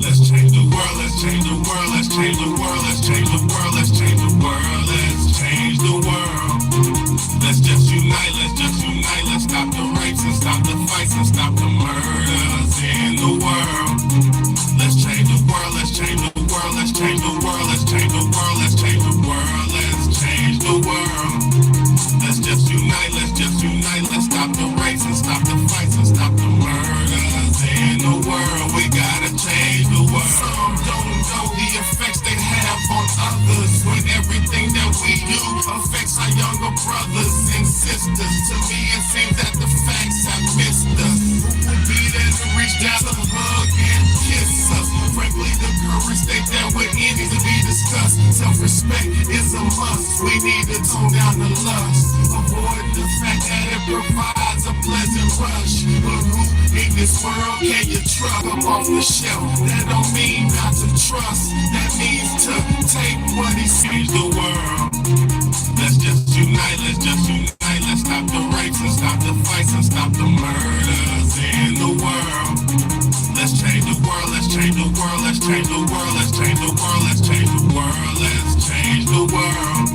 Let's change the world, let's change the world, let's change the world, let's change the world, let's change the world, let's change the world. Let's just unite, let's stop the rapes and stop the fights and stop the murders in the world. Let's change the world, let's change the world, let's change the world, let's change the world, let's change the world, let's change the world. Let's just unite, let's stop the rapes and stop the fights and stop the murders in the world. We gotta change the world. Some don't know the effects they have on others when everything that we do affects our younger brothers and sisters. To me it seems that the facts have missed us. Who will be there to reach down to hug and kiss us? Frankly, the courage state that we're in needs to be discussed. Self-respect is a must. We need to tone down the lust. Avoid the fact that it provides a pleasant rush. But who in this world can you trust? Come off the shelf. That don't mean not to trust. That means to take what he sees the world. Let's just unite, let's stop the rapes and stop the fights and stop the murders in the world. Let's change the world, let's change the world, let's change the world, let's change the world, let's change the world, let's change the world.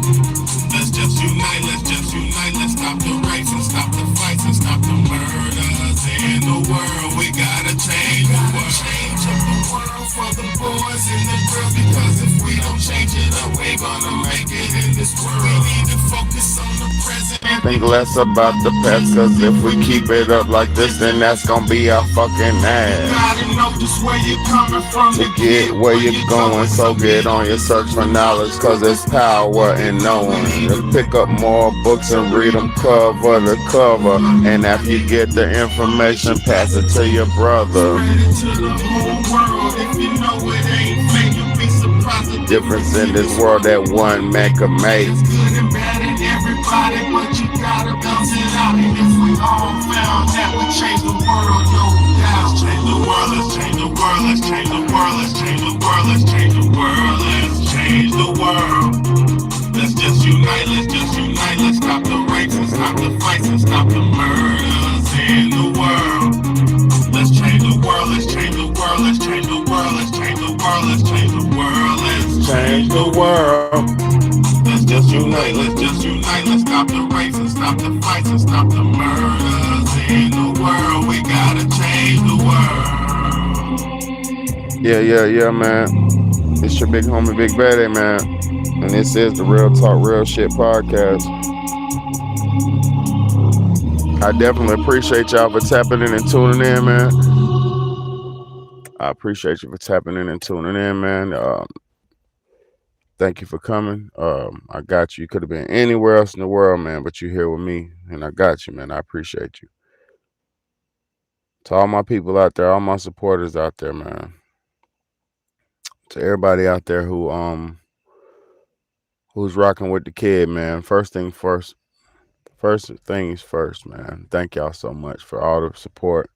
Let's just unite, let's stop the rapes and stop the fights and stop the murders in the world. We gotta change the world. Change up the world for the boys and the girls, because if we don't change it up, we gonna make it in this world. We need to focus on the present. Think less about the past, cause if we keep it up like this, then that's gonna be our fucking ass. Gotta know just where you're coming from To get where you're going, so get on your search for knowledge, cause there's power in knowing. To pick up more books and read them cover to cover, and after you get the information, pass it to your brother. Spread it to the whole world. If you know it ain't fake, you'll be surprised. The Difference in this world that one man can make. It's good and bad in everybody, but you gotta balance it out. And if we all found that would change the world, no doubt. Let's change the world, let's change the world, let's change the world, let's change the world, let's change the world, let's change the world. Let's just unite, let's stop the rapes and stop the fights and stop the murders in the world. Let's change the world, let's change the world, let's change the world, let's change the world, let's change the world, let's Change the world. let's just unite, let's stop the rapes and stop the fights and stop the murders in the world. We gotta change the world. Yeah, man. It's your big homie, Big BAYDAY, man. And this is the Real Talk, Real Shit podcast. I definitely appreciate y'all for tapping in and tuning in, man. I appreciate you for tapping in and tuning in, man. Thank you for coming. I got you. You could have been anywhere else in the world, man, but you're here with me, and I got you, man. I appreciate you. To all my people out there, all my supporters out there, man. To everybody out there who's rocking with the kid, man. First things first, man. Thank y'all so much for all the support.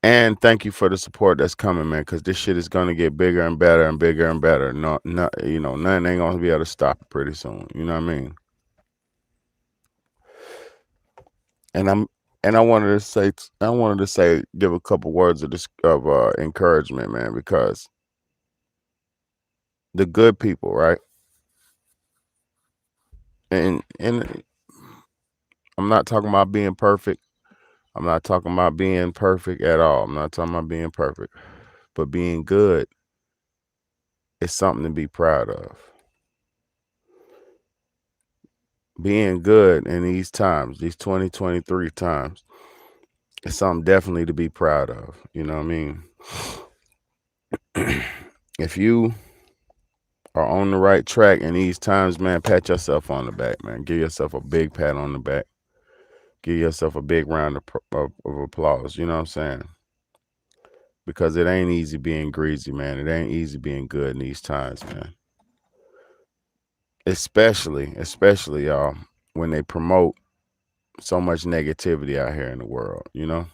And thank you for the support that's coming, man, because this shit is gonna get bigger and better and bigger and better. No, nothing ain't gonna be able to stop it pretty soon. You know what I mean? And I wanted to say, give a couple words of encouragement, man, because the good people, right? And I'm not talking about being perfect. I'm not talking about being perfect at all. I'm not talking about being perfect. But being good is something to be proud of. Being good in these times, these 2023 times, is something definitely to be proud of. You know what I mean? If you are on the right track in these times, man, pat yourself on the back, man. Give yourself a big pat on the back. Give yourself a big round of applause. You know what I'm saying? Because it ain't easy being greasy, man. It ain't easy being good in these times, man. Especially, y'all, when they promote so much negativity out here in the world, you know?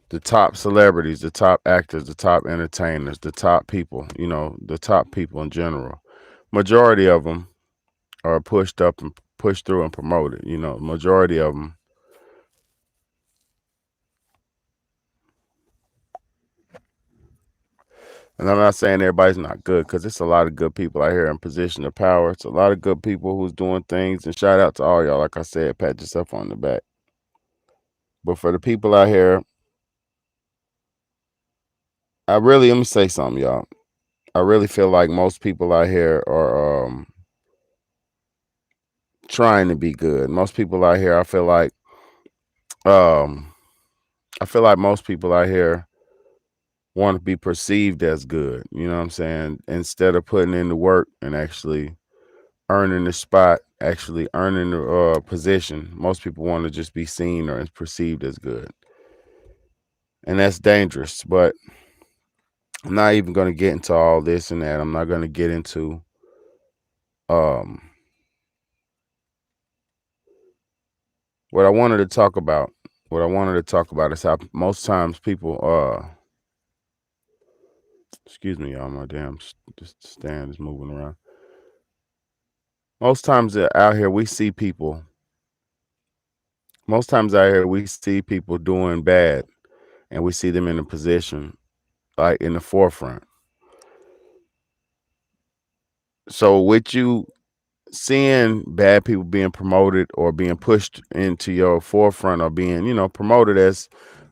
The top celebrities, the top actors, the top entertainers, the top people, the top people in general. Majority of them are pushed up and pushed through and promoted. Majority of them And I'm not saying everybody's not good because it's a lot of good people out here in position of power. It's a lot of good people who's doing things. And shout out to all y'all. Like I said, pat yourself on the back. But for the people out here, let me say something, y'all. I really feel like most people out here are trying to be good. Most people out here, um, I feel like most people out here want to be perceived as good. You know what I'm saying? Instead of putting in the work and actually earning the spot, actually earning the position, most people want to just be seen or perceived as good, and that's dangerous. But I'm not even going to get into all this and that. I'm not going to get into um, what I wanted to talk about. What I wanted to talk about is how most times people, excuse me, y'all, my damn just stand is moving around. Most times out here we see people. Most times out here we see people doing bad, and we see them in a position like in the forefront. So with you seeing bad people being promoted or being pushed into your forefront or being, promoted as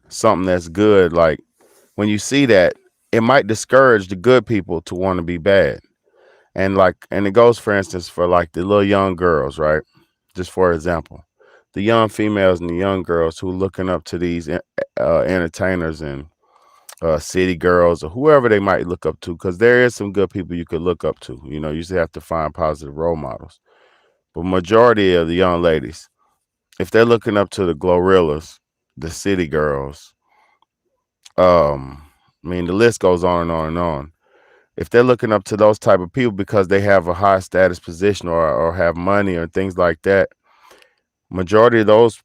something that's good, like when you see that, it might discourage the good people to want to be bad. And it goes, for instance, for like the little young girls, right? Just for example, the young females and the young girls who looking up to these entertainers and city girls or whoever they might look up to, because there is some good people you could look up to. You just have to find positive role models. But majority of the young ladies, if they're looking up to the Glorillas, the city girls, I mean, the list goes on and on and on. If they're looking up to those type of people because they have a high status position or have money or things like that, majority of those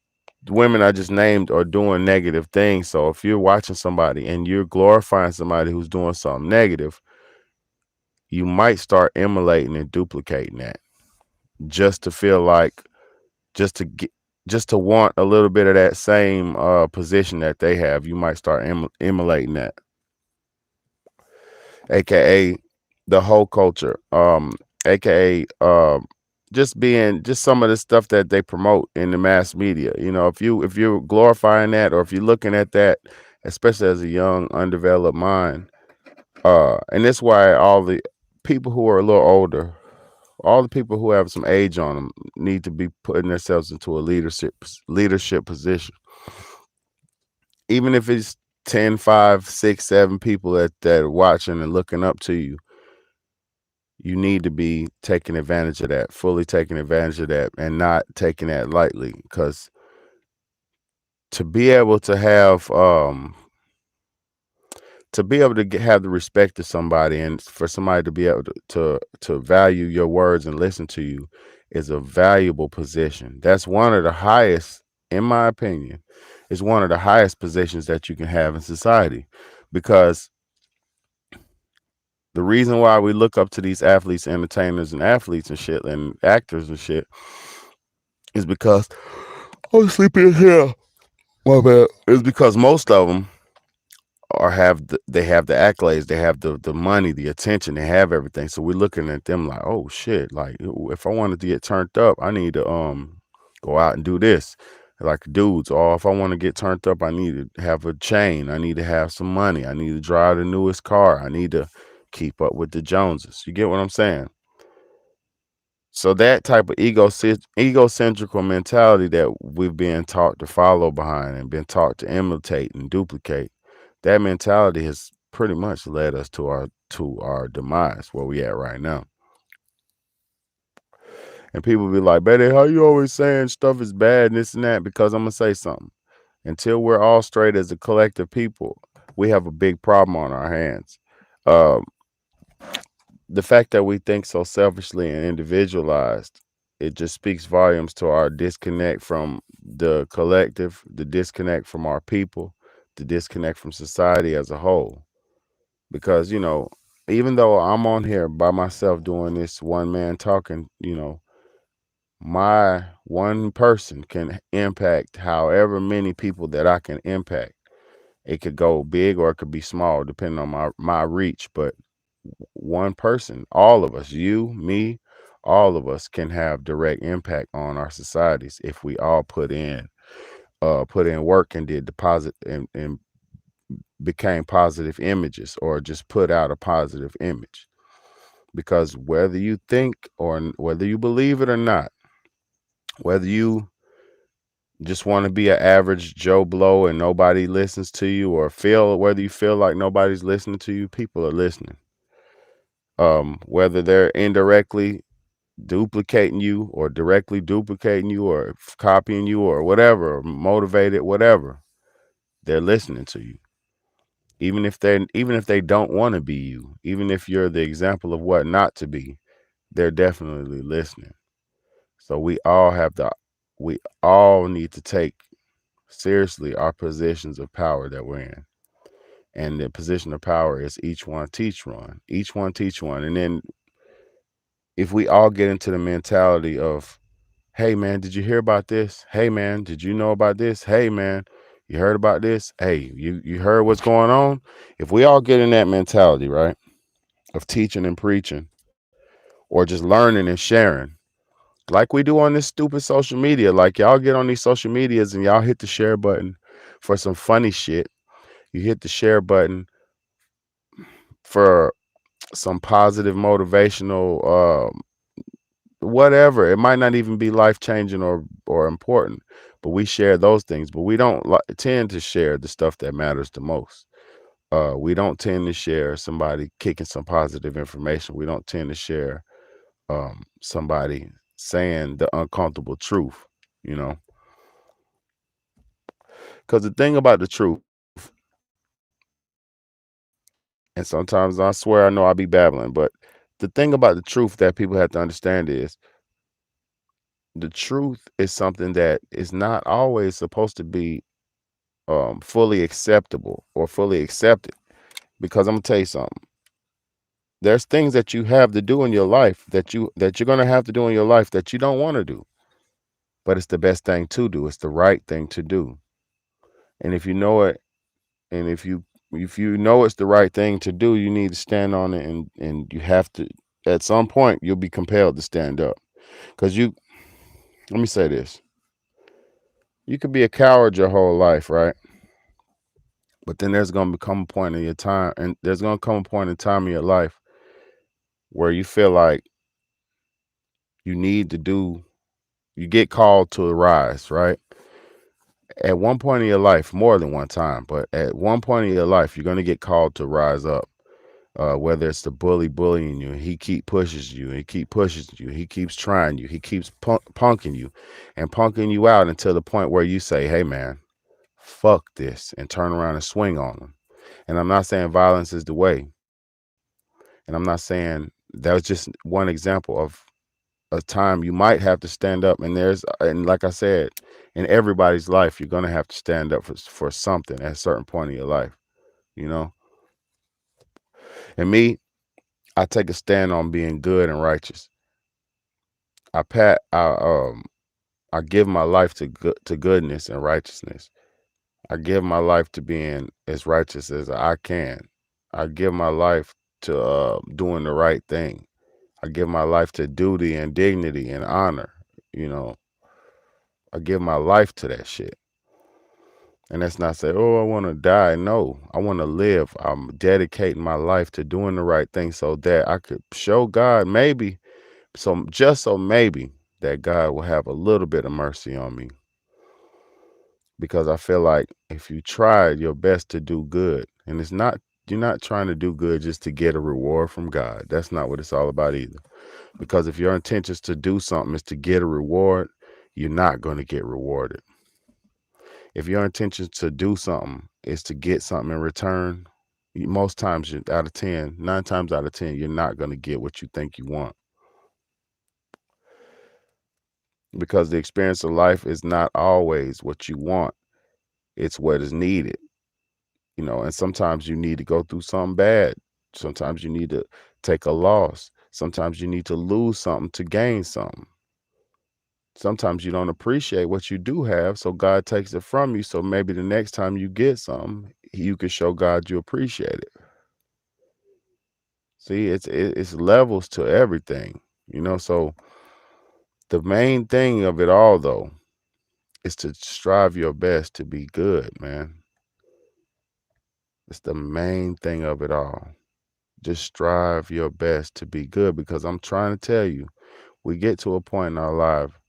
women I just named are doing negative things. So if you're watching somebody and you're glorifying somebody who's doing something negative, you might start emulating and duplicating that just to feel like just to get just to want a little bit of that same position that they have. You might start emulating that, aka the whole culture, aka just some of the stuff that they promote in the mass media. If you're glorifying that, or if you're looking at that, especially as a young undeveloped mind, and that's why all the people who are a little older, all the people who have some age on them, need to be putting themselves into a leadership position, even if it's 10, 5, 6, 7 people that are watching and looking up to you. You need to be taking advantage of that, fully taking advantage of that, and not taking that lightly. Because to be able to have the respect of somebody, and for somebody to be able to value your words and listen to you, is a valuable position. That's one of the highest, in my opinion, is one of the highest positions that you can have in society. Because the reason why we look up to these athletes, entertainers, and athletes and shit, and actors and shit, is because I'm sleepy as hell. My bad. Is because most of them they have the accolades, they have the money, the attention, they have everything. So we're looking at them like, oh shit, like if I wanted to get turned up, I need to go out and do this. Like dudes, or if I want to get turned up, I need to have a chain, I need to have some money, I need to drive the newest car, I need to keep up with the Joneses. You get what I'm saying? So that type of egocentrical mentality that we've been taught to follow behind and been taught to imitate and duplicate, that mentality has pretty much led us to our demise, where we at right now. And people be like, "Betty, how you always saying stuff is bad and this and that?" Because I'm gonna say something. Until we're all straight as a collective people, we have a big problem on our hands. Um, the fact that we think so selfishly and individualized, it just speaks volumes to our disconnect from the collective, the disconnect from our people, the disconnect from society as a whole. Because, even though I'm on here by myself doing this one man talking, my one person can impact however many people that I can impact. It could go big or it could be small, depending on my reach. But one person, all of us, you, me, all of us can have direct impact on our societies if we all put in work and did deposit and became positive images or just put out a positive image. Because whether you think or whether you believe it or not, whether you just want to be an average Joe Blow and nobody listens to you, or feel whether you feel like nobody's listening to you, people are listening. Whether they're indirectly duplicating you or directly duplicating you or copying you or whatever, or motivated, whatever, they're listening to you. Even if they don't want to be you, even if you're the example of what not to be, they're definitely listening. So we all need to take seriously our positions of power that we're in. And the position of power is each one teach one. Each one teach one. And then if we all get into the mentality of, hey man, did you hear about this? Hey man, did you know about this? Hey man, you heard about this? Hey, you heard what's going on? If we all get in that mentality, right, of teaching and preaching, or just learning and sharing, like we do on this stupid social media, like y'all get on these social medias and y'all hit the share button for some funny shit. You hit the share button for some positive motivational whatever. It might not even be life changing or important, but we share those things. But we don't tend to share the stuff that matters the most. We don't tend to share somebody kicking some positive information. We don't tend to share somebody saying the uncomfortable truth, you know. Because the thing about the truth, and sometimes I swear I know I be babbling, but the thing about the truth that people have to understand is the truth is something that is not always supposed to be fully acceptable or fully accepted. Because I'm gonna tell you something. There's things that you have to do in your life that you're gonna have to do in your life that you don't want to do, but it's the best thing to do. It's the right thing to do. And if you know it, and if you know it's the right thing to do, you need to stand on it, and you have to. At some point, you'll be compelled to stand up. Because you, let me say this: you could be a coward your whole life, right? But then there's gonna become a point in your time, and there's gonna come a point in time in your life where you feel like you need to do, you get called to rise, right? At one point in your life, more than one time, but at one point in your life, you're gonna get called to rise up. Whether it's the bully bullying you, he keep pushes you, he keep pushes you, he keeps trying you, he keeps punking you, and punking you out until the point where you say, "Hey man, fuck this," and turn around and swing on them. And I'm not saying violence is the way, and I'm not saying that was just one example of a time you might have to stand up. And like I said, in everybody's life, you're gonna have to stand up for something at a certain point in your life, you know. And me, I take a stand on being good and righteous. I pat I give my life to goodness and righteousness. I give my life to being as righteous as I can. I give my life to doing the right thing. I give my life to duty and dignity and honor. You know, I give my life to that shit. And that's not say, oh, I want to die. No, I want to live. I'm dedicating my life to doing the right thing so that I could show God maybe, so just so maybe that God will have a little bit of mercy on me. Because I feel like if you try your best to do good, and you're not trying to do good just to get a reward from God. That's not what it's all about either. Because if your intentions to do something is to get a reward, you're not going to get rewarded. If your intention to do something is to get something in return, most times out of 10, 9 times out of 10, you're not going to get what you think you want. Because the experience of life is not always what you want, it's what is needed. You know, and sometimes you need to go through something bad. Sometimes you need to take a loss. Sometimes you need to lose something to gain something. Sometimes you don't appreciate what you do have, so God takes it from you. So maybe the next time you get something, you can show God you appreciate it. See, it's levels to everything, you know. So the main thing of it all, though, is to strive your best to be good, man. It's the main thing of it all. Just strive your best to be good because I'm trying to tell you, we get to a point in our life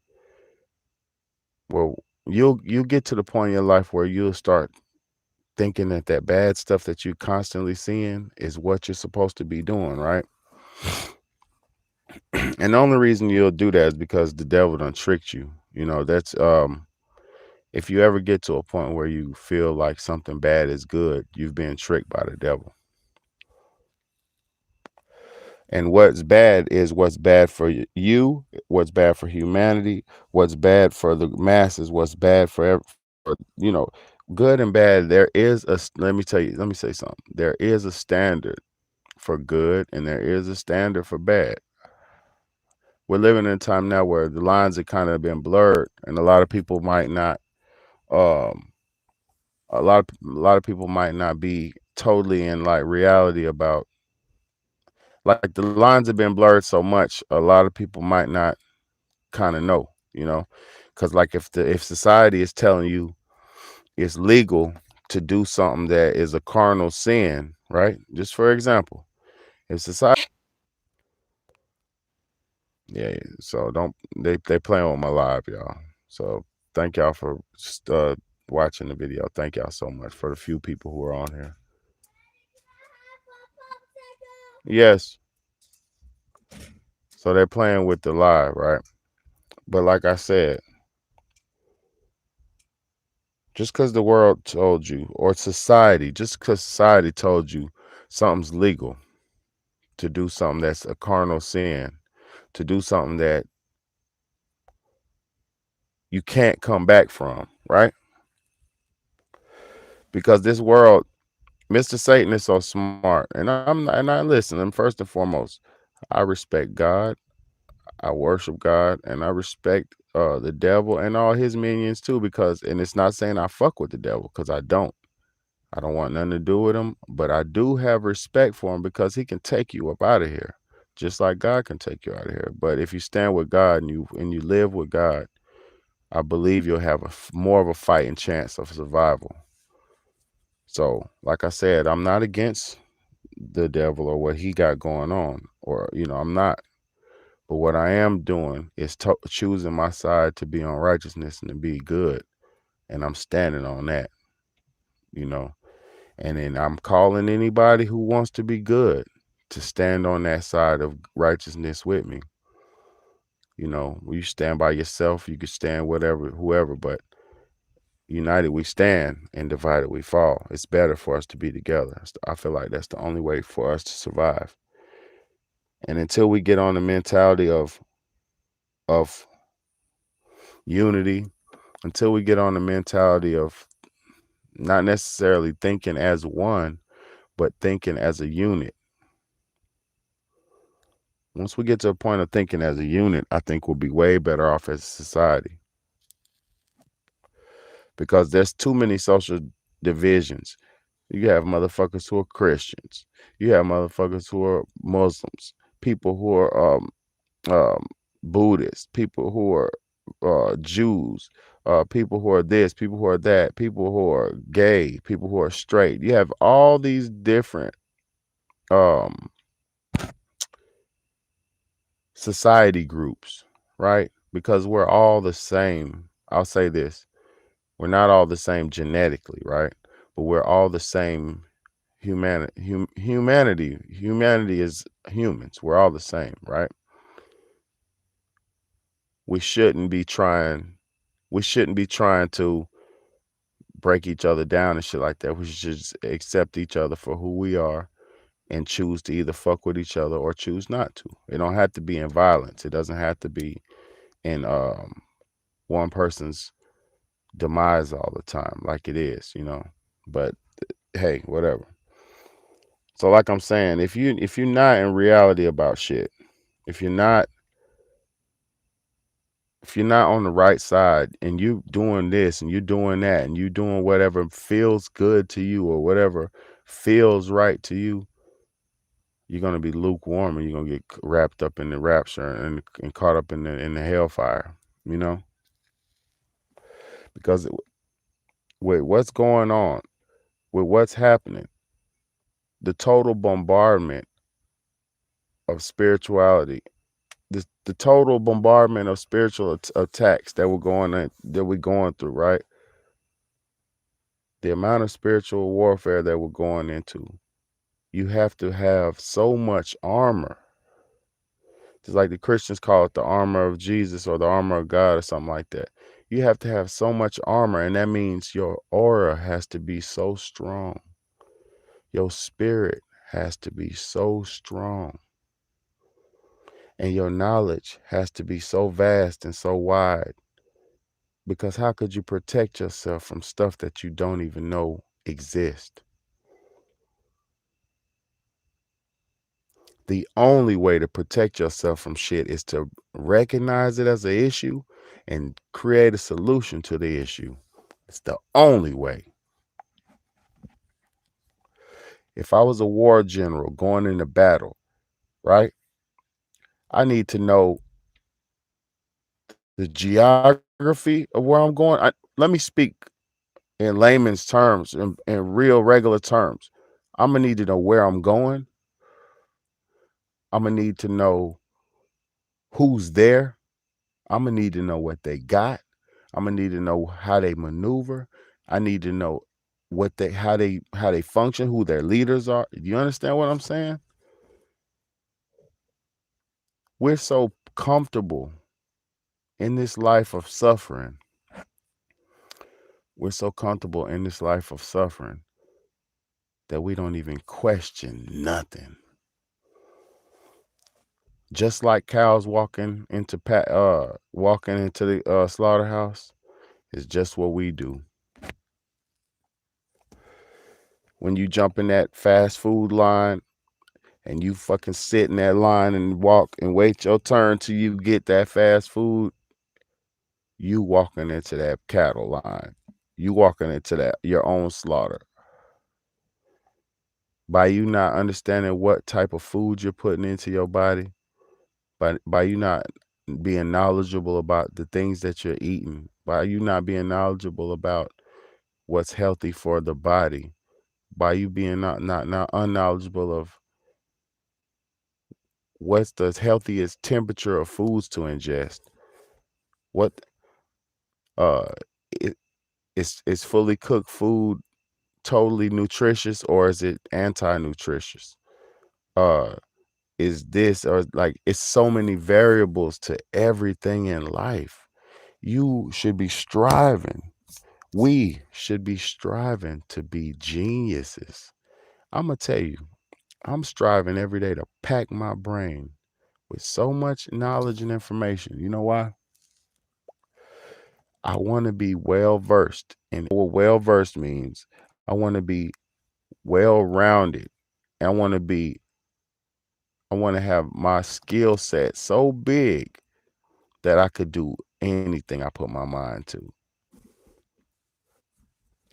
where you'll get to the point in your life where you'll start thinking that that bad stuff that you constantly seeing is what you're supposed to be doing, right? And the only reason you'll do that is because the devil done tricked you. You know, that's if you ever get to a point where you feel like something bad is good, you've been tricked by the devil. And what's bad is what's bad for you, what's bad for humanity, what's bad for the masses, what's bad for good and bad. There is let me tell you, let me say something. There is a standard for good and there is a standard for bad. We're living in a time now where the lines have kind of been blurred, and a lot of people might not. Um, a lot of people might not be totally in like reality about like the lines have been blurred so much. A lot of people might not kind of know, because like if society is telling you it's legal to do something that is a carnal sin, right? Just for example, if society Yeah, so don't they playing with my live, y'all. So thank y'all for watching the video. Thank y'all so much for the few people who are on here. Yes, so they're playing with the live, right? But like I said, just because the world told you, or society, just because society told you something's legal to do something that's a carnal sin, to do something that you can't come back from, right? Because this world, Mr. Satan is so smart, and I listen. And first and foremost, I respect God, I worship God, and I respect the devil and all his minions too. Because, and it's not saying I fuck with the devil, because I don't. I don't want nothing to do with him, but I do have respect for him because he can take you up out of here, just like God can take you out of here. But if you stand with God and you live with God, I believe you'll have more of a fighting chance of survival. So, like I said, I'm not against the devil or what he got going on, or I'm not. But what I am doing is choosing my side to be on righteousness and to be good, and I'm standing on that. You know, and then I'm calling anybody who wants to be good to stand on that side of righteousness with me. You stand by yourself, you can stand whatever, whoever, but united we stand and divided we fall. It's better for us to be together. I feel like that's the only way for us to survive. And until we get on the mentality of unity, until we get on the mentality of not necessarily thinking as one, but thinking as a unit. Once we get to a point of thinking as a unit, I think we'll be way better off as a society, because there's too many social divisions. You have motherfuckers who are Christians. You have motherfuckers who are Muslims. People who are um, Buddhists. People who are Jews. People who are this. People who are that. People who are gay. People who are straight. You have all these different um, society groups, right? Because we're all the same. I'll say this: we're not all the same genetically, right? But we're all the same humanity is humans. We're all the same, right? we shouldn't be trying we shouldn't be trying to break each other down and shit like that. We should just accept each other for who we are and choose to either fuck with each other or choose not to. It don't have to be in violence. It doesn't have to be in one person's demise all the time like it is. But hey, whatever. So like I'm saying, if you're not in reality about shit, if you're not If you're not on the right side and you doing this and you're doing that and you doing whatever feels good to you or whatever feels right to you, you're gonna be lukewarm and you're gonna get wrapped up in the rapture and caught up in the hellfire. You know, because with what's going on, with what's happening, the total bombardment of spirituality, the total bombardment of spiritual attacks that we're going through, right? The amount of spiritual warfare that we're going into, you have to have so much armor. Just like the Christians call it the armor of Jesus or the armor of God or something like that. You have to have so much armor, and that means your aura has to be so strong. Your spirit has to be so strong. And your knowledge has to be so vast and so wide. Because how could you protect yourself from stuff that you don't even know exist? The only way to protect yourself from shit is to recognize it as an issue and create a solution to the issue. It's the only way. If I was a war general going into battle, right, I need to know the geography of where I'm going. Let me speak in layman's terms, in real regular terms. I'm going to need to know where I'm going. I'm going to need to know who's there. I'm going to need to know what they got. I'm gonna need to know how they maneuver. I need to know how they function, who their leaders are. You understand what I'm saying? We're so comfortable in this life of suffering. We're so comfortable in this life of suffering that we don't even question nothing. Just like cows walking into the slaughterhouse is just what we do. When you jump in that fast food line and you fucking sit in that line and walk and wait your turn till you get that fast food, you walking into that cattle line. You walking into that your own slaughter. By you not understanding what type of food you're putting into your body, by you not being knowledgeable about the things that you're eating, by you not being knowledgeable about what's healthy for the body, by you being not unknowledgeable of what's the healthiest temperature of foods to ingest, what uh it, is fully cooked food totally nutritious or is it anti-nutritious? Uh is this or like it's so many variables to everything in life. You should be striving. We should be striving to be geniuses. I'm gonna tell you, I'm striving every day to pack my brain with so much knowledge and information. You know why? I want to be well versed. And what well versed means, I want to be well rounded. I want to be I want to have my skill set so big that I could do anything I put my mind to.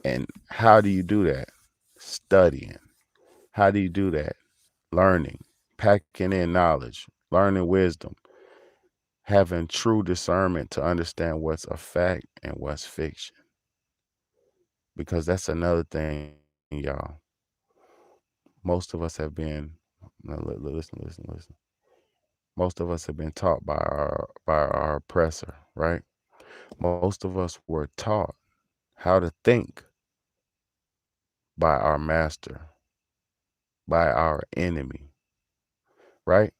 And how do you do that? Studying. How do you do that? Learning, packing in knowledge, learning wisdom, having true discernment to understand what's a fact and what's fiction. Because that's another thing, y'all. Most of us have been, now listen. Most of us have been taught by our oppressor, right? Most of us were taught how to think by our master, by our enemy, right?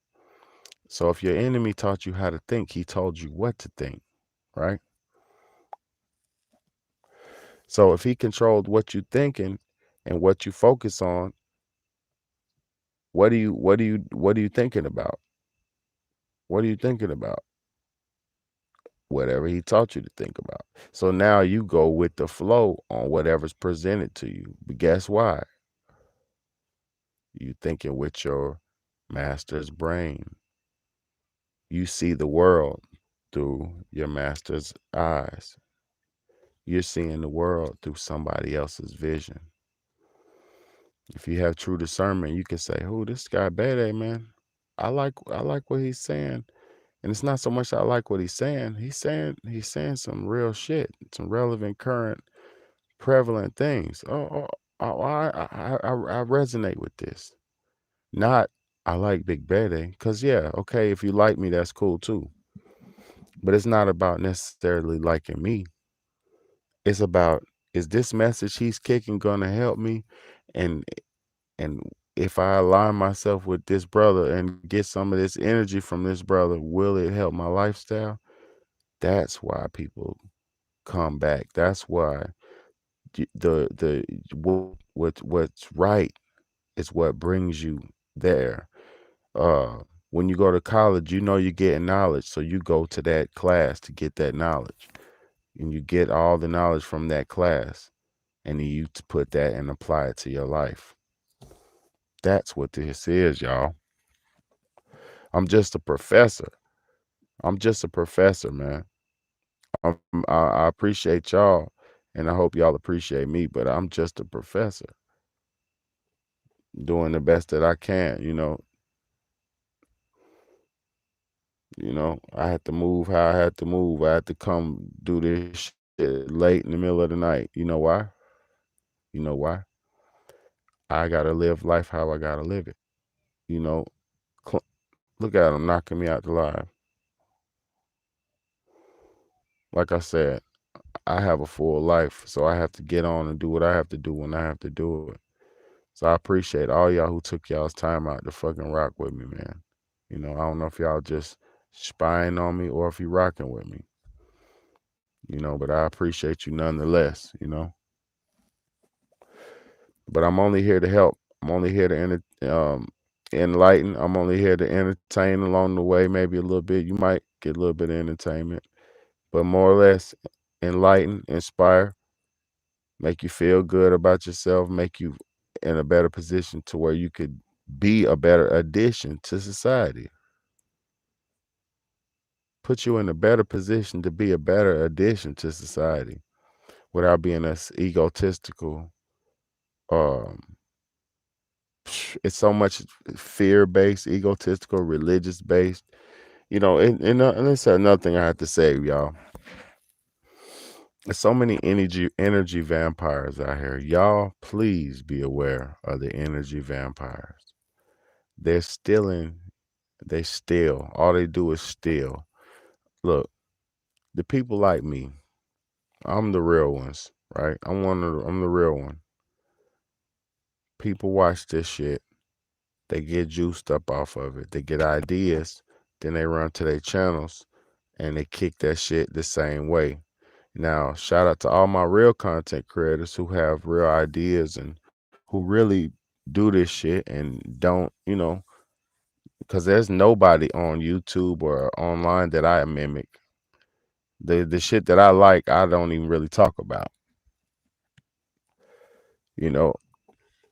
So if your enemy taught you how to think, he told you what to think, right? So if he controlled what you thinking and what you focus on, what are you thinking about? What are you thinking about? Whatever he taught you to think about. So now you go with the flow on whatever's presented to you. But guess why? You thinking with your master's brain. You see the world. through your master's eyes. You're seeing the world through somebody else's vision. If you have true discernment, you can say, "Oh, this guy BAYDAY, man. I like what he's saying." And it's not so much I like what he's saying. He's saying some real shit, some relevant, current, prevalent things. I resonate with this. Not I like Big BAYDAY, cause yeah, okay, if you like me, that's cool too. But it's not about necessarily liking me. It's about, is this message he's kicking gonna help me? And and if I align myself with this brother and get some of this energy from this brother, will it help my lifestyle? That's why people come back. That's why the what's right is what brings you there. When you go to college, you know you're getting knowledge, so you go to that class to get that knowledge, and you get all the knowledge from that class, and then you put that and apply it to your life. That's what this is, y'all. I'm just a professor. I'm just a professor, man. I appreciate y'all, and I hope y'all appreciate me. But I'm just a professor doing the best that I can. I had to move how I had to move. I had to come do this shit late in the middle of the night. You know why? You know why? I gotta live life how I gotta live it. You know, look at them knocking me out the live. Like I said, I have a full life, so I have to get on and do what I have to do when I have to do it. So I appreciate all y'all who took y'all's time out to fucking rock with me, man. I don't know if y'all just spying on me or if you rocking with me, but I appreciate you nonetheless. But I'm only here to help. I'm only here to enlighten. I'm only here to entertain along the way, maybe a little bit. You might get a little bit of entertainment, but more or less enlighten, inspire, make you feel good about yourself, make you in a better position to where you could be a better addition to society. Put you in a better position to be a better addition to society without being as egotistical. Um, it's so much fear based, egotistical, religious based. And that's another thing I have to say, y'all. There's so many energy vampires out here. Y'all, please be aware of the energy vampires. They're stealing. They steal. All they do is steal. Look, the people like me, I'm the real ones, right? I'm the real one. People watch this shit. They get juiced up off of it. They get ideas. Then they run to their channels and they kick that shit the same way. Now, shout out to all my real content creators who have real ideas and who really do this shit and don't, because there's nobody on YouTube or online that I mimic. The shit that I like, I don't even really talk about. You know,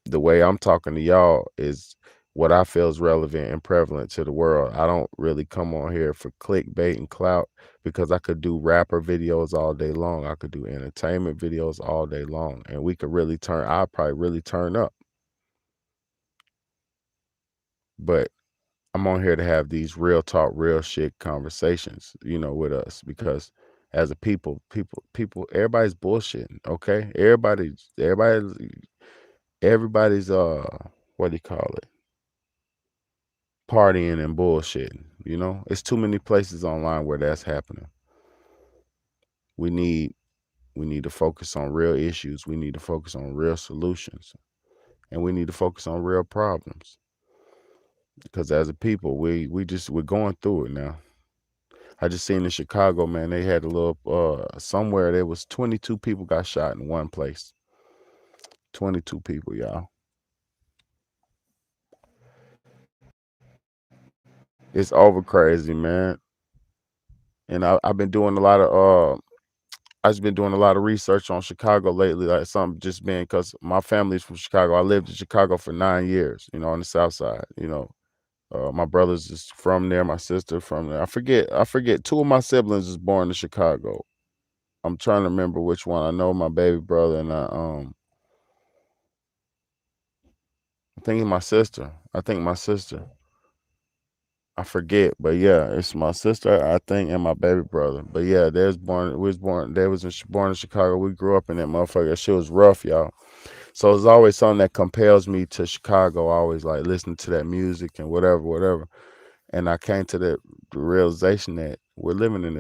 the way I'm talking to y'all is what I feel is relevant and prevalent to the world. I don't really come on here for clickbait and clout because I could do rapper videos all day long. I could do entertainment videos all day long, and we could really I'll probably really turn up. But I'm on here to have these real talk, real shit conversations, with us because as a people, everybody's bullshitting. Okay, everybody's what do you call it? Partying and bullshitting. It's too many places online where that's happening. We need we need to focus on real issues. We need to focus on real solutions, and we need to focus on real problems. Because as a people, we're going through it now. I just seen in Chicago, man, they had a little somewhere there was 22 people got shot in one place. 22 people, y'all. It's over crazy, man. And I've been doing a lot of I've just been doing a lot of research on Chicago lately, like something just being because my family's from Chicago. I lived in Chicago for 9 years, on the South Side. My brothers is from there. My sister from there. I forget. Two of my siblings is born in Chicago. I'm trying to remember which one. I know my baby brother and I think it's my sister. I think my sister. I forget, but yeah, it's my sister, I think, and my baby brother. But yeah, they was born. We was born. They was born in Chicago. We grew up in that motherfucker. That shit was rough, y'all. So it's always something that compels me to Chicago. I always like listening to that music and whatever, whatever. And I came to the realization that we're living in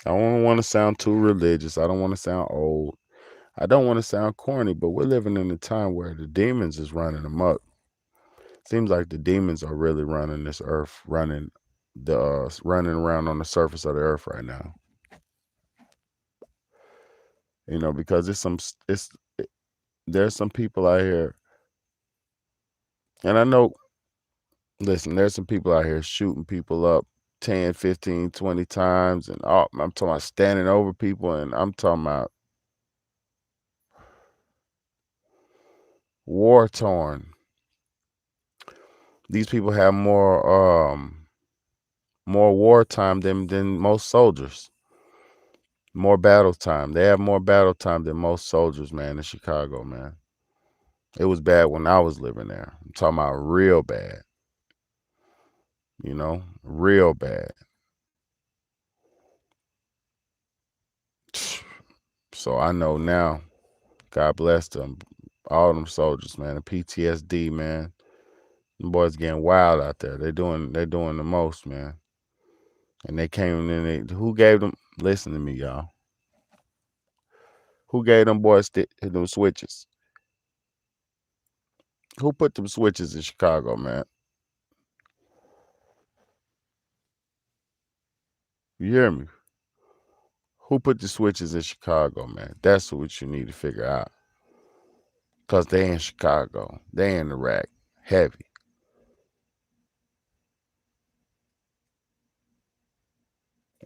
I don't want to sound too religious. I don't want to sound old. I don't want to sound corny, but we're living in a time where the demons is running amok. Seems like the demons are really running this earth, running around on the surface of the earth right now. Because there's some people out here, and I know. Listen, there's some people out here shooting people up 10, 15, 20 times, and I'm talking about standing over people, and I'm talking about war torn. These people have more war time than most soldiers. More battle time. They have more battle time than most soldiers, man, in Chicago, man. It was bad when I was living there. I'm talking about real bad, real bad. So I know now, God bless them, all them soldiers, man. The PTSD, man. Them boys getting wild out there. They doing the most, man. And they came in. Who gave them? Listen to me, y'all. Who gave them boys them switches? Who put them switches in Chicago, man? You hear me? Who put the switches in Chicago, man? That's what you need to figure out. Cause they in Chicago, they in Iraq, heavy.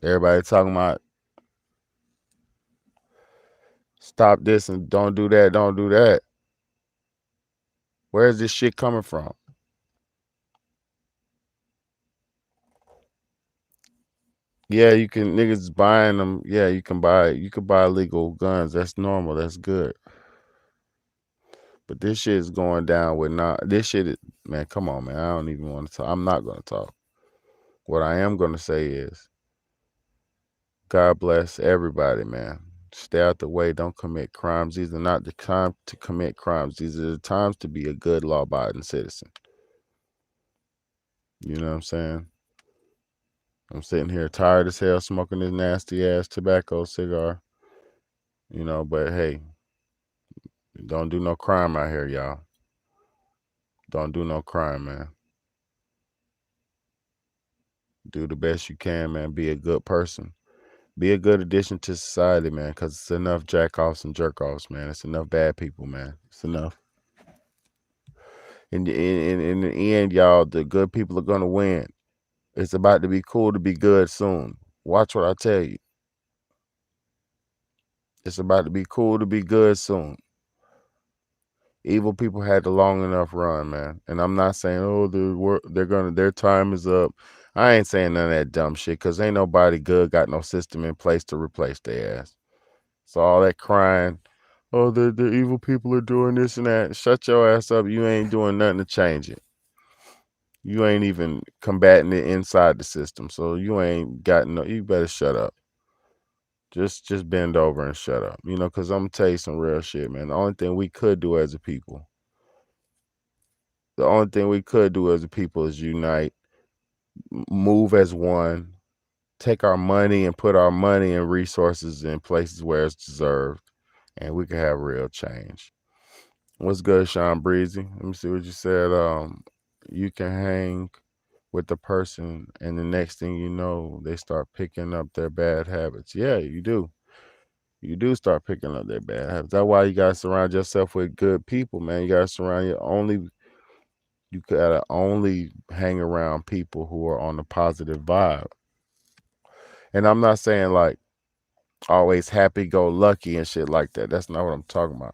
Everybody talking about stop this and don't do that, don't do that. Where's this shit coming from? Yeah, you can niggas buying them. Yeah, you can buy illegal guns. That's normal. That's good. But this shit is going down with not this shit is, man, come on, man. I don't even want to talk. I'm not gonna talk. What I am gonna say is God bless everybody, man. Stay out the way. Don't commit crimes. These are not the time to commit crimes. These are the times to be a good law abiding citizen. You know what I'm saying? I'm sitting here tired as hell smoking this nasty ass tobacco cigar. But hey, don't do no crime out here, y'all. Don't do no crime, man. Do the best you can, man. Be a good person. Be a good addition to society, man, because it's enough jack offs and jerk offs, man. It's enough bad people, man. It's enough. In the end, y'all, the good people are going to win. It's about to be cool to be good soon. Watch what I tell you. It's about to be cool to be good soon. Evil people had the long enough run, man. And I'm not saying, oh, their time is up. I ain't saying none of that dumb shit because ain't nobody good got no system in place to replace their ass. So all that crying, oh, the evil people are doing this and that. Shut your ass up. You ain't doing nothing to change it. You ain't even combating it inside the system. So you ain't got no. You better shut up. Just bend over and shut up. Because I'm gonna tell you some real shit, man. The only thing we could do as a people is unite, move as one, take our money and put our money and resources in places where it's deserved, and we can have real change. What's good, Sean Breezy? Let me see what you said. You can hang with the person, and the next thing you know, they start picking up their bad habits. Yeah, you do. You do start picking up their bad habits. That's why you gotta surround yourself with good people, man. You gotta only hang around people who are on the positive vibe. And I'm not saying like always happy go lucky and shit like that. That's not what I'm talking about.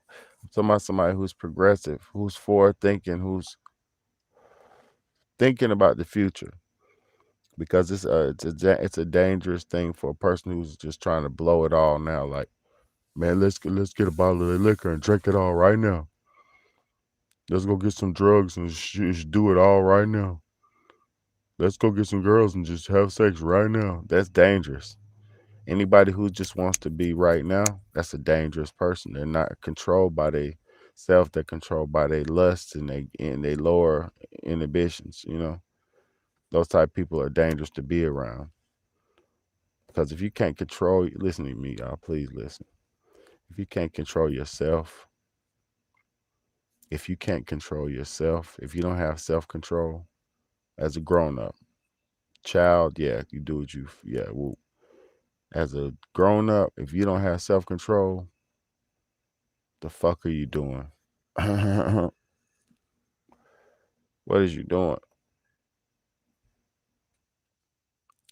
Somebody who's progressive, who's forward thinking, who's thinking about the future. Because it's a dangerous thing for a person who's just trying to blow it all now. Like, man, let's get a bottle of liquor and drink it all right now. Let's go get some drugs and just do it all right now. Let's go get some girls and just have sex right now. That's dangerous. Anybody who just wants to be right now, that's a dangerous person. They're not controlled by their self. They're controlled by their lusts and they lower inhibitions. Those type of people are dangerous to be around. Because if you can't control, listen to me, y'all. Please listen. If you can't control yourself, if you don't have self control as a grown up, child, yeah, you do what yeah. Well, as a grown up, if you don't have self control, the fuck are you doing? What is you doing?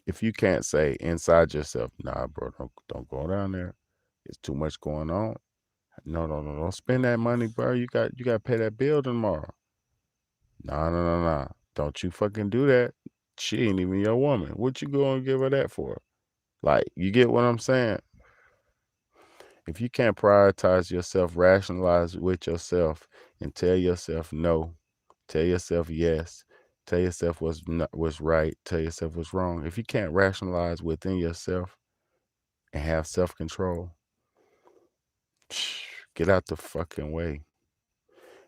If you can't say inside yourself, nah, bro, don't go down there. It's too much going on. No, no, no, don't spend that money, bro. You got to pay that bill tomorrow. Nah, no, no, no. Don't you fucking do that. She ain't even your woman. What you going to give her that for? Like, you get what I'm saying? If you can't prioritize yourself, rationalize with yourself, and tell yourself no, tell yourself yes, tell yourself what's right, tell yourself what's wrong. If you can't rationalize within yourself and have self control, get out the fucking way.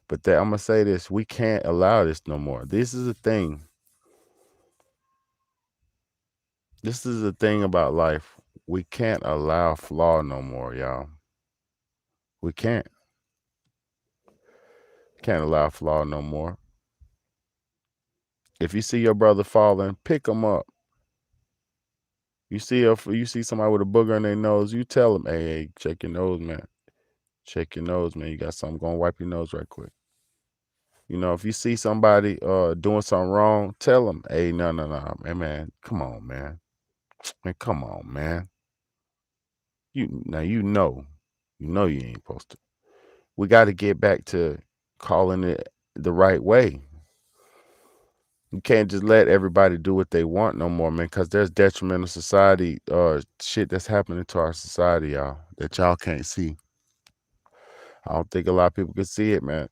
But I'm gonna say this: we can't allow this no more. This is the thing. This is the thing about life. We can't allow flaw no more, y'all. We can't allow flaw no more. If you see your brother falling, pick him up. You see somebody with a booger on their nose, you tell them, hey, check your nose, man. Check your nose, man. You got something, go and wipe your nose right quick. If you see somebody doing something wrong, tell them, hey, no, no, no, man, come on, man. Man, come on, man. You ain't supposed to. We got to get back to calling it the right way. You can't just let everybody do what they want no more, man, because there's detrimental society shit that's happening to our society, y'all, that y'all can't see. I don't think a lot of people can see it, man.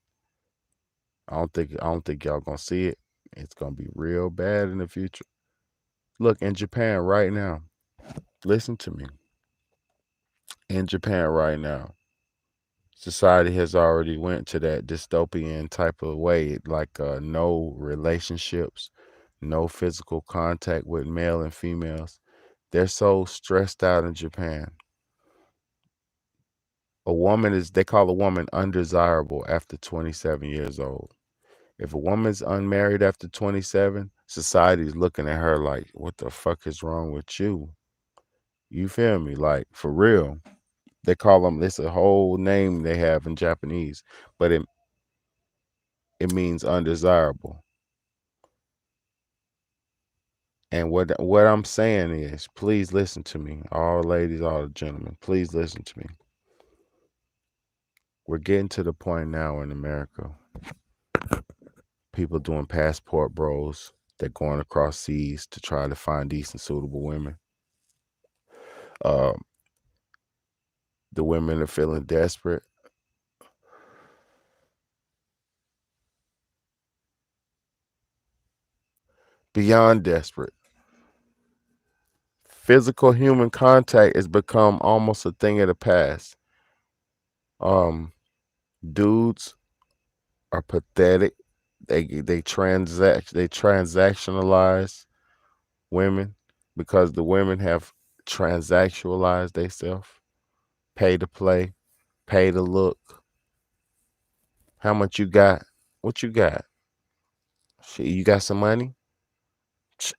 I don't think y'all gonna see it. It's gonna be real bad in the future. Look, in Japan right now, listen to me. In Japan right now, society has already went to that dystopian type of way, like no relationships, no physical contact with male and females. They're so stressed out in Japan. They call a woman undesirable after 27 years old. If a woman's unmarried after 27, society's looking at her like, what the fuck is wrong with you? You feel me? Like, for real. They call them, it's a whole name they have in Japanese, but it means undesirable. And what I'm saying is, please listen to me. All ladies, all the gentlemen, please listen to me. We're getting to the point now in America. People doing passport bros. They're going across seas to try to find decent, suitable women. Um, the women are feeling desperate. Beyond desperate. Physical human contact has become almost a thing of the past. Um, Dudes are pathetic. They transactionalize women because the women have transactionalized themselves. Pay to play, pay to look. How much you got? What you got? Shit, you got some money?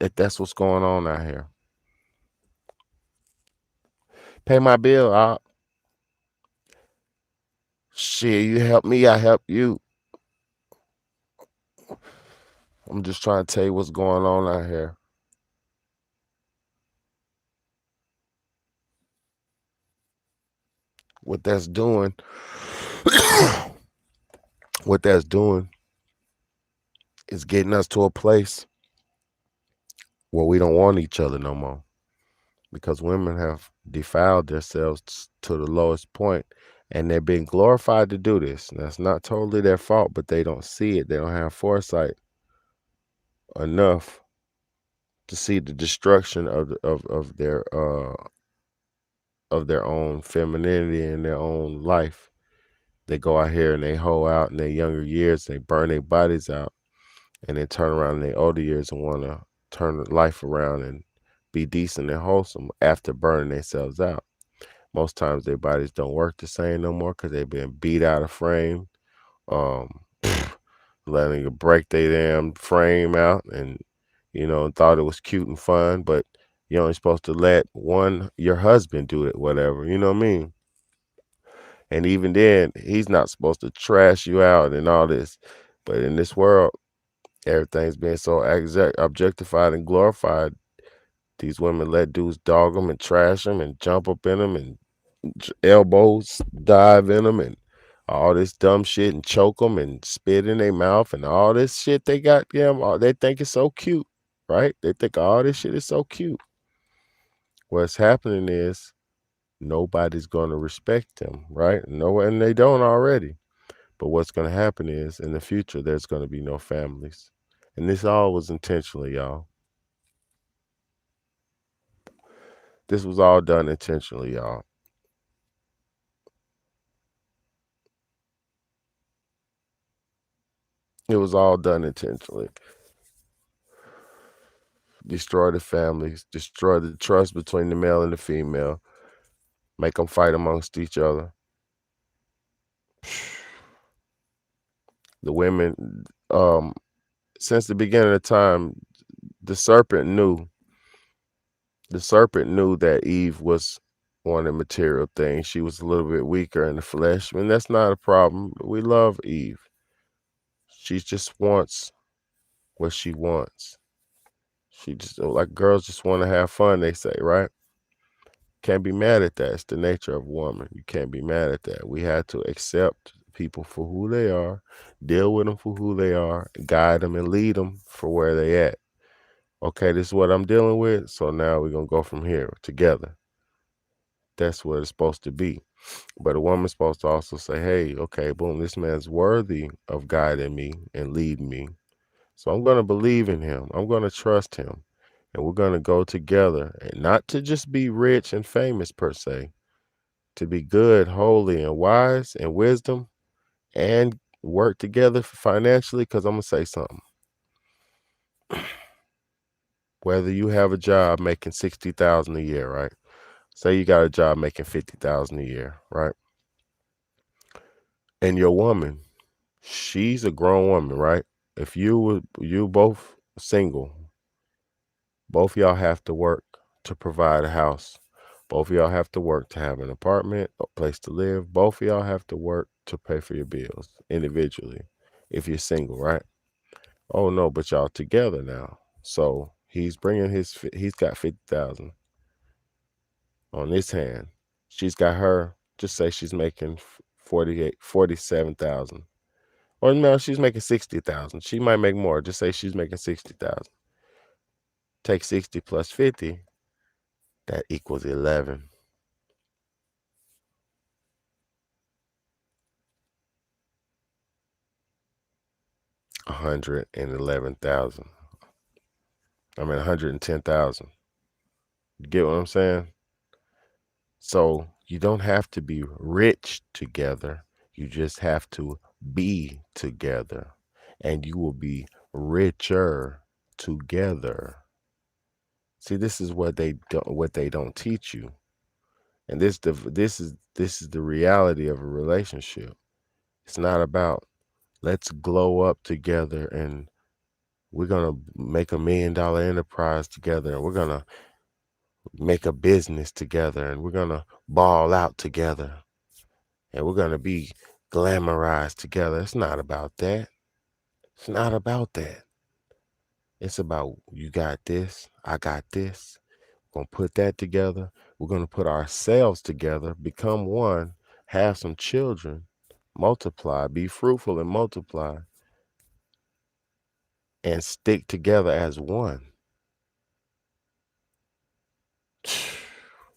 If that's what's going on out here. Pay my bill. Shit, you help me, I help you. I'm just trying to tell you what's going on out here. What that's doing, What that's doing is getting us to a place where we don't want each other no more because women have defiled themselves to the lowest point and they're being glorified to do this. That's not totally their fault, but they don't see it. They don't have foresight enough to see the destruction of their own femininity and their own life. They go out here and they hoe out in their younger years, they burn their bodies out, and then turn around in their older years and want to turn life around and be decent and wholesome after burning themselves out. Most times their bodies don't work the same no more because they've been beat out of frame, um, letting it break their damn frame out, and thought it was cute and fun, but you're only supposed to let your husband do it, whatever. You know what I mean? And even then, he's not supposed to trash you out and all this. But in this world, everything's being so objectified and glorified. These women let dudes dog them and trash them and jump up in them and elbows dive in them and all this dumb shit and choke them and spit in their mouth and all this shit they got them. They think it's so cute, right? They think all this shit is so cute. What's happening is nobody's going to respect them, right? No, and they don't already. But what's going to happen is in the future, there's going to be no families. And this all was intentionally, y'all. This was all done intentionally, y'all. It was all done intentionally. Destroy the families, destroy the trust between the male and the female, make them fight amongst each other. The women, since the beginning of time, the serpent knew. The serpent knew that Eve was wanting material things. She was a little bit weaker in the flesh. I mean, that's not a problem. We love Eve. She just wants what she wants. She just like girls just want to have fun, they say, right? Can't be mad at that. It's the nature of woman. You can't be mad at that. We had to accept people for who they are, deal with them for who they are, guide them and lead them for where they at. Okay, this is what I'm dealing with. So now we're gonna go from here together. That's what it's supposed to be. But a woman's supposed to also say, hey, okay, boom, this man's worthy of guiding me and leading me. So I'm going to believe in him. I'm going to trust him. And we're going to go together. And not to just be rich and famous per se, to be good, holy, and wise and wisdom and work together financially. Because I'm going to say something. Whether you have a job making $60,000 a year, right? Say you got a job making $50,000 a year, right? And your woman, she's a grown woman, right? If you both single, both y'all have to work to provide a house. Both of y'all have to work to have an apartment, a place to live. Both of y'all have to work to pay for your bills individually. If you're single, right? Oh no, but y'all together now. So he's got 50,000 on this hand. She's got her. Just say she's making 47,000. Or no, she's making 60,000. She might make more. Just say she's making 60,000. Take 60 plus 50. That equals 11. 111,000. I mean 110,000. You get what I'm saying? So you don't have to be rich together. You just have to be together. And you will be richer together. See, this is what they don't teach you. And this is the reality of a relationship. It's not about let's glow up together and we're gonna make $1 million enterprise together and we're gonna make a business together and we're gonna ball out together and we're gonna be glamorized together. It's not about that. It's not about that. It's about you got this, I got this. We're gonna put that together. We're gonna put ourselves together, become one, have some children, multiply, be fruitful and multiply, and stick together as one.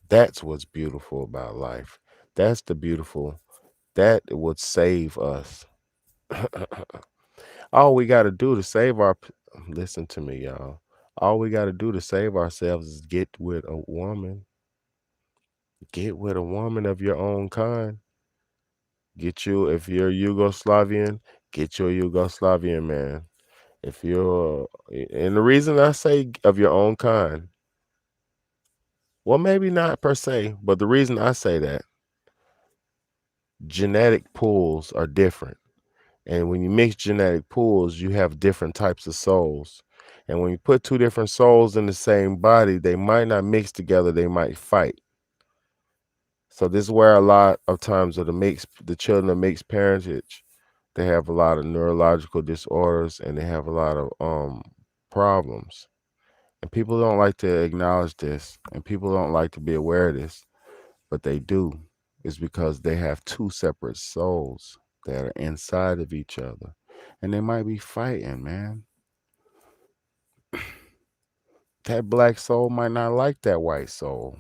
That's what's beautiful about life. That's the beautiful, that would save us. All we got to do to save listen to me, y'all. All we got to do to save ourselves is get with a woman. Get with a woman of your own kind. Get you, if you're Yugoslavian, get your Yugoslavian man. If you're, and the reason I say of your own kind, well, maybe not per se, but the reason I say that, genetic pools are different. And when you mix genetic pools, you have different types of souls. And when you put two different souls in the same body, they might not mix together, they might fight. So this is where a lot of times of the children of mixed parentage, they have a lot of neurological disorders and they have a lot of problems. And people don't like to acknowledge this, and people don't like to be aware of this, but they do. It's because they have two separate souls that are inside of each other. And they might be fighting, man. That black soul might not like that white soul.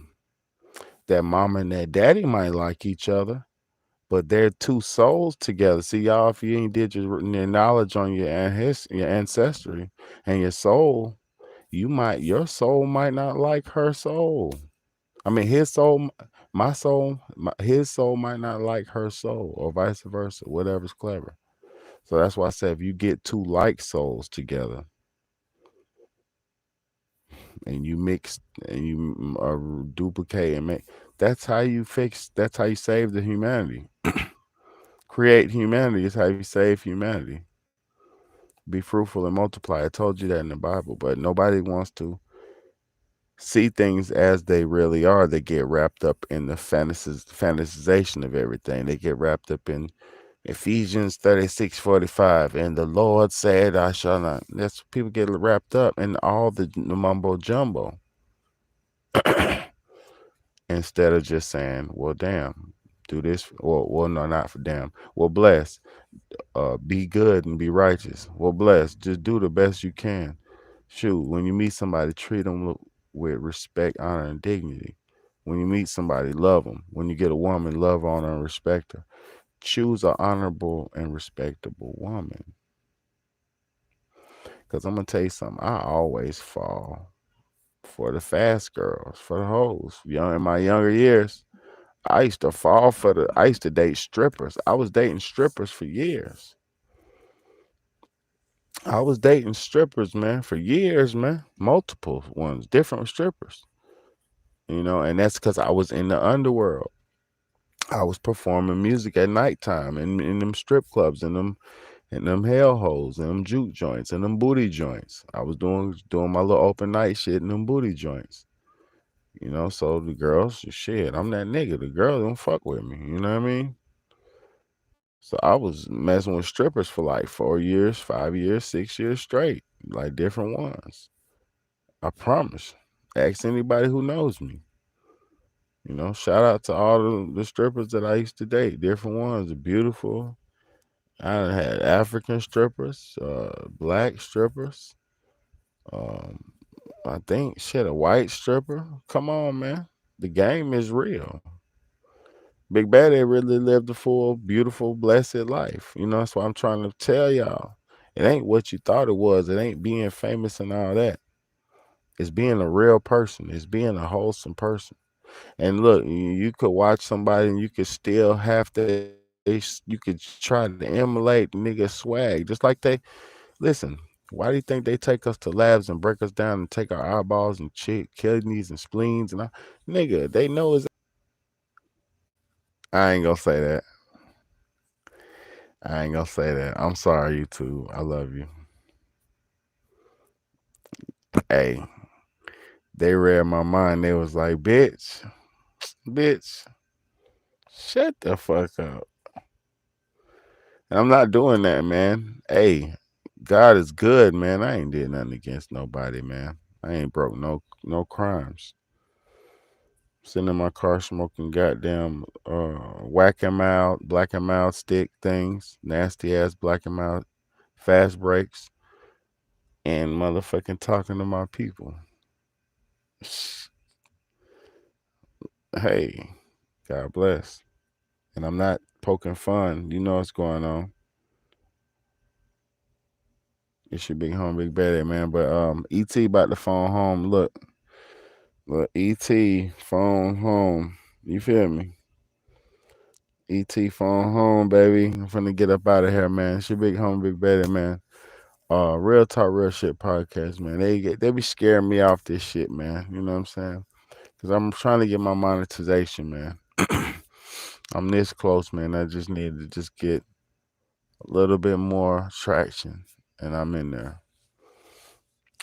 That mama and that daddy might like each other, but they're two souls together. See, y'all, if you ain't did your knowledge on your ancestry and your soul, your soul might not like her soul. I mean, my soul, his soul might not like her soul, or vice versa. Whatever's clever. So that's why I said if you get two like souls together and you mix and you duplicate and make, that's how you fix. That's how you save the humanity. Create humanity is how you save humanity. Be fruitful and multiply. I told you that in the Bible, but nobody wants to see things as they really are. They get wrapped up in the fantasization of everything. They get wrapped up in Ephesians 36:45, and the Lord said, I shall not. That's people get wrapped up in all the mumbo jumbo instead of just saying, well, damn, do this. Well, no, not for damn. Well, bless, be good and be righteous. Well, bless, just do the best you can. Shoot, when you meet somebody, treat them with respect, honor, and dignity. When you meet somebody, love them. When you get a woman, love, honor, and respect her. Choose an honorable and respectable woman. Because I'm going to tell you something. I always fall for the fast girls, for the hoes. In my younger years, I used to I used to date strippers. I was dating strippers for years. I was dating strippers, man, for years, man. Multiple ones, different strippers. And that's because I was in the underworld. I was performing music at nighttime in them strip clubs and them hell holes and them juke joints and them booty joints. I was doing my little open night shit in them booty joints. So the girls, shit, I'm that nigga. The girls don't fuck with me. You know what I mean? So I was messing with strippers for like 4 years, 5 years, 6 years straight, like different ones. I promise. Ask anybody who knows me. Shout out to all the strippers that I used to date. Different ones are beautiful. I done had African strippers, black strippers. Um, I think shit a white stripper. Come on, man. The game is real. Big Baddie really lived a full, beautiful, blessed life. That's what I'm trying to tell y'all. It ain't what you thought it was. It ain't being famous and all that. It's being a real person. It's being a wholesome person. And look, you could watch somebody and you could still you could try to emulate nigga swag. Just like listen, why do you think they take us to labs and break us down and take our eyeballs and kidneys and spleens and all? Nigga, they know it's. I ain't gonna say that. I ain't gonna say that. I'm sorry, YouTube. I love you. Hey, they read my mind. They was like, bitch, shut the fuck up. And I'm not doing that, man. Hey, God is good, man. I ain't did nothing against nobody, man. I ain't broke no crimes. Sitting in my car smoking goddamn whack 'em out, black 'em out stick things, nasty ass black 'em out, fast breaks, and motherfucking talking to my people. Hey, God bless. And I'm not poking fun. You know what's going on. It's your big home, big baddie, man. But ET about to phone home. Look, ET phone home. You feel me? ET phone home, baby. I'm finna get up out of here, man. It's your big home, big baddie, man. Real talk, real shit podcast, man. They be scaring me off this shit, man. You know what I'm saying? Cause I'm trying to get my monetization, man. I'm this close, man. I just need to just get a little bit more traction, and I'm in there.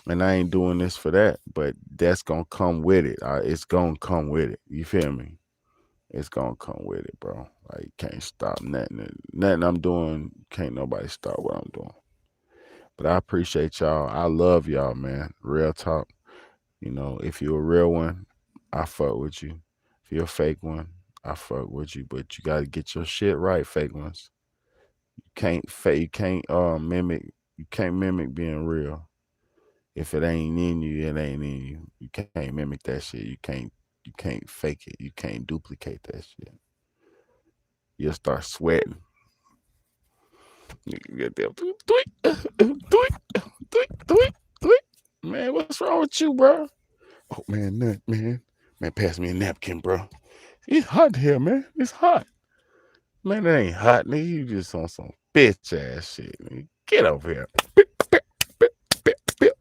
And I ain't doing this for that, but that's gonna come with it. It's gonna come with it. You feel me? It's gonna come with it, bro. Like you can't stop nothing. Nothing I'm doing. Can't nobody stop what I'm doing. But I appreciate y'all. I love y'all, man. Real talk. You know, if you're a real one, I fuck with you. If you're a fake one, I fuck with you. But you gotta get your shit right, fake ones. Can't fake. You can't mimic. You can't mimic being real. If it ain't in you, it ain't in you. You can't mimic that shit. You can't fake it. You can't duplicate that shit. You'll start sweating. You get there. Tweet, tweet, tweet, tweet. Man, what's wrong with you, bro? Oh man, nut, man. Man, pass me a napkin, bro. It's hot here, man. It's hot. Man, it ain't hot, nigga. You just on some bitch ass shit, nigga. Get over here. Bip, bip, bip, bip, bip.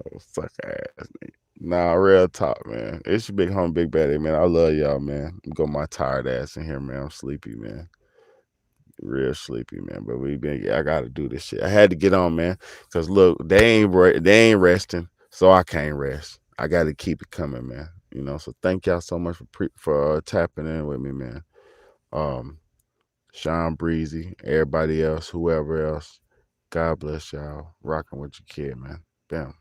Oh, suck ass, nigga. Nah, real talk, man. It's your big home, big baddie, man. I love y'all, man. Go my tired ass in here, man. I'm sleepy, man. Real sleepy, man. But I gotta do this shit. I had to get on, man. Cause look, they ain't resting, so I can't rest. I gotta keep it coming, man. You know. So thank y'all so much for tapping in with me, man. Um, Sean Breezy, everybody else, whoever else. God bless y'all. Rocking with your kid, man. Bam.